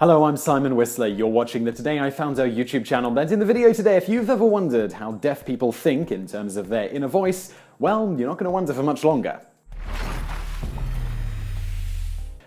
Hello, I'm Simon Whistler. You're watching the Today I Found Out YouTube channel. And in the video today, if you've ever wondered how deaf people think in terms of their inner voice, well, you're not going to wonder for much longer.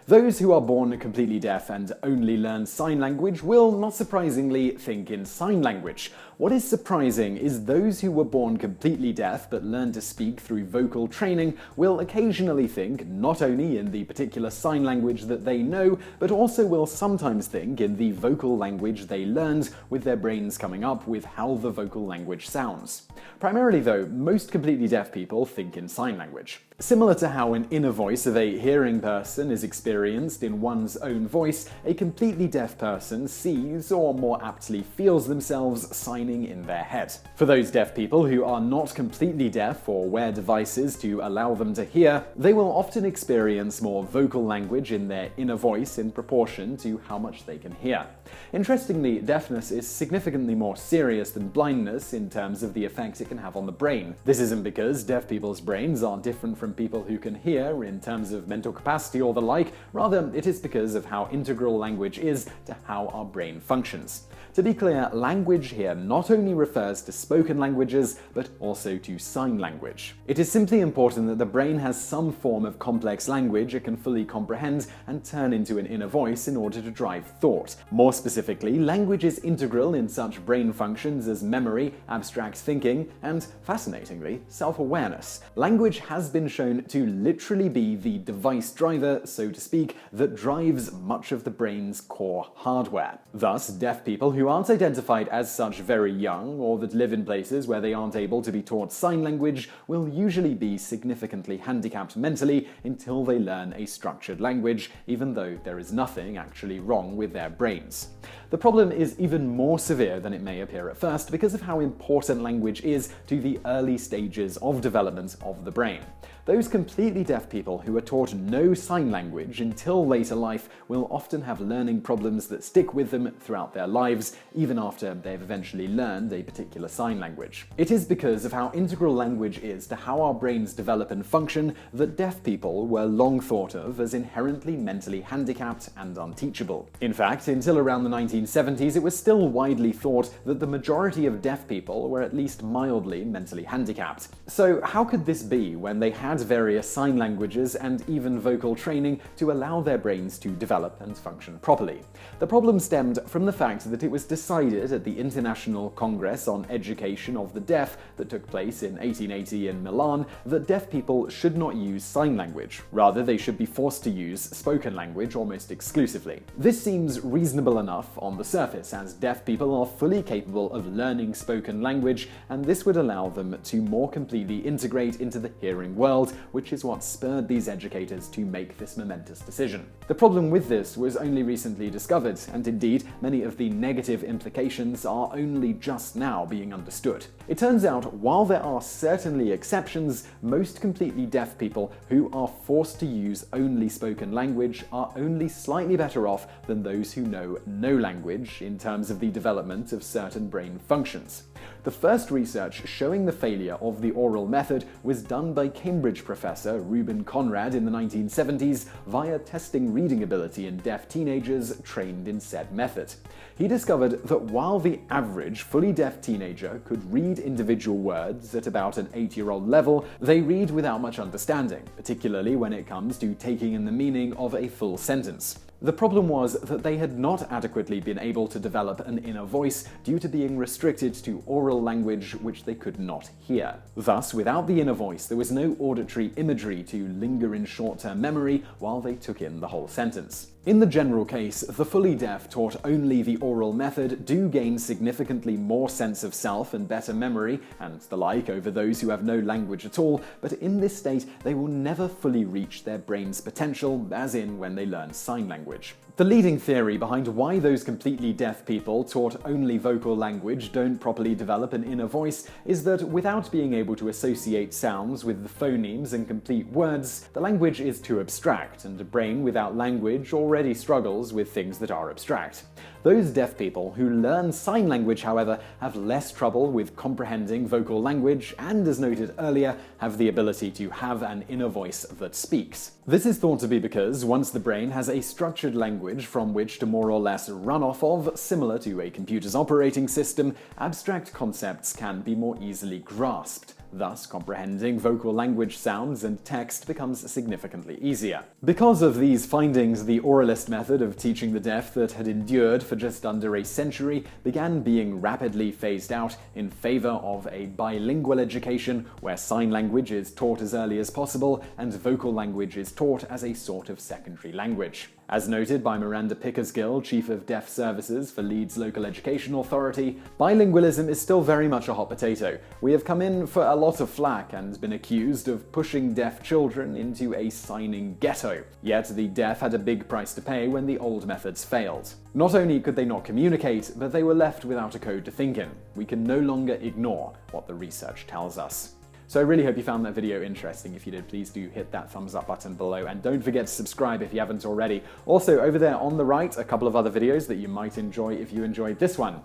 Those who are born completely deaf and only learn sign language will, not surprisingly, think in sign language. What is surprising is those who were born completely deaf but learn to speak through vocal training will occasionally think not only in the particular sign language that they know, but also will sometimes think in the vocal language they learned, with their brains coming up with how the vocal language sounds. Primarily though, most completely deaf people think in sign language. Similar to how an inner voice of a hearing person is experienced in one's own voice, a completely deaf person sees, or more aptly feels themselves signing in their head. For those deaf people who are not completely deaf or wear devices to allow them to hear, they will often experience more vocal language in their inner voice in proportion to how much they can hear. Interestingly, deafness is significantly more serious than blindness in terms of the effect it can have on the brain. This isn't because deaf people's brains are different from people who can hear in terms of mental capacity or the like, rather it is because of how integral language is to how our brain functions. To be clear, language here not only refers to spoken languages, but also to sign language. It is simply important that the brain has some form of complex language it can fully comprehend and turn into an inner voice in order to drive thought. More specifically, language is integral in such brain functions as memory, abstract thinking, and, fascinatingly, self-awareness. Language has been shown to literally be the device driver, so to speak, that drives much of the brain's core hardware. Thus, deaf people who aren't identified as such very young, or that live in places where they aren't able to be taught sign language, will usually be significantly handicapped mentally until they learn a structured language, even though there is nothing actually wrong with their brains. The problem is even more severe than it may appear at first because of how important language is to the early stages of development of the brain. Those completely deaf people who are taught no sign language until later life will often have learning problems that stick with them throughout their lives, even after they've eventually learned a particular sign language. It is because of how integral language is to how our brains develop and function that deaf people were long thought of as inherently mentally handicapped and unteachable. In fact, until around the 1970s, it was still widely thought that the majority of deaf people were at least mildly mentally handicapped. So how could this be when they had various sign languages and even vocal training to allow their brains to develop and function properly? The problem stemmed from the fact that it was decided at the International Congress on Education of the Deaf that took place in 1880 in Milan that deaf people should not use sign language. Rather, they should be forced to use spoken language almost exclusively. This seems reasonable enough on the surface, as deaf people are fully capable of learning spoken language, and this would allow them to more completely integrate into the hearing world, which is what spurred these educators to make this momentous decision. The problem with this was only recently discovered, and indeed, many of the negative implications are only just now being understood. It turns out, while there are certainly exceptions, most completely deaf people who are forced to use only spoken language are only slightly better off than those who know no language in terms of the development of certain brain functions. The first research showing the failure of the oral method was done by Cambridge professor Reuben Conrad in the 1970s via testing reading ability in deaf teenagers trained in said method. He discovered that while the average fully deaf teenager could read individual words at about an 8-year-old level, they read without much understanding, particularly when it comes to taking in the meaning of a full sentence. The problem was that they had not adequately been able to develop an inner voice due to being restricted to oral language which they could not hear. Thus, without the inner voice, there was no auditory imagery to linger in short-term memory while they took in the whole sentence. In the general case, the fully deaf taught only the oral method do gain significantly more sense of self and better memory and the like over those who have no language at all, but in this state they will never fully reach their brain's potential, as in when they learn sign language. The leading theory behind why those completely deaf people taught only vocal language don't properly develop an inner voice is that without being able to associate sounds with the phonemes and complete words, the language is too abstract, and a brain without language already struggles with things that are abstract. Those deaf people who learn sign language, however, have less trouble with comprehending vocal language and, as noted earlier, have the ability to have an inner voice that speaks. This is thought to be because once the brain has a structured language language from which to more or less run off of, similar to a computer's operating system, abstract concepts can be more easily grasped. Thus, comprehending vocal language sounds and text becomes significantly easier. Because of these findings, the oralist method of teaching the deaf that had endured for just under a century began being rapidly phased out in favor of a bilingual education where sign language is taught as early as possible and vocal language is taught as a sort of secondary language. As noted by Miranda Pickersgill, Chief of Deaf Services for Leeds Local Education Authority, bilingualism is still very much a hot potato. We have come in for a lot of flack and been accused of pushing deaf children into a signing ghetto. Yet the deaf had a big price to pay when the old methods failed. Not only could they not communicate, but they were left without a code to think in. We can no longer ignore what the research tells us. So I really hope you found that video interesting. If you did, please do hit that thumbs up button below and don't forget to subscribe if you haven't already. Also, over there on the right, a couple of other videos that you might enjoy if you enjoyed this one.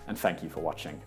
And thank you for watching.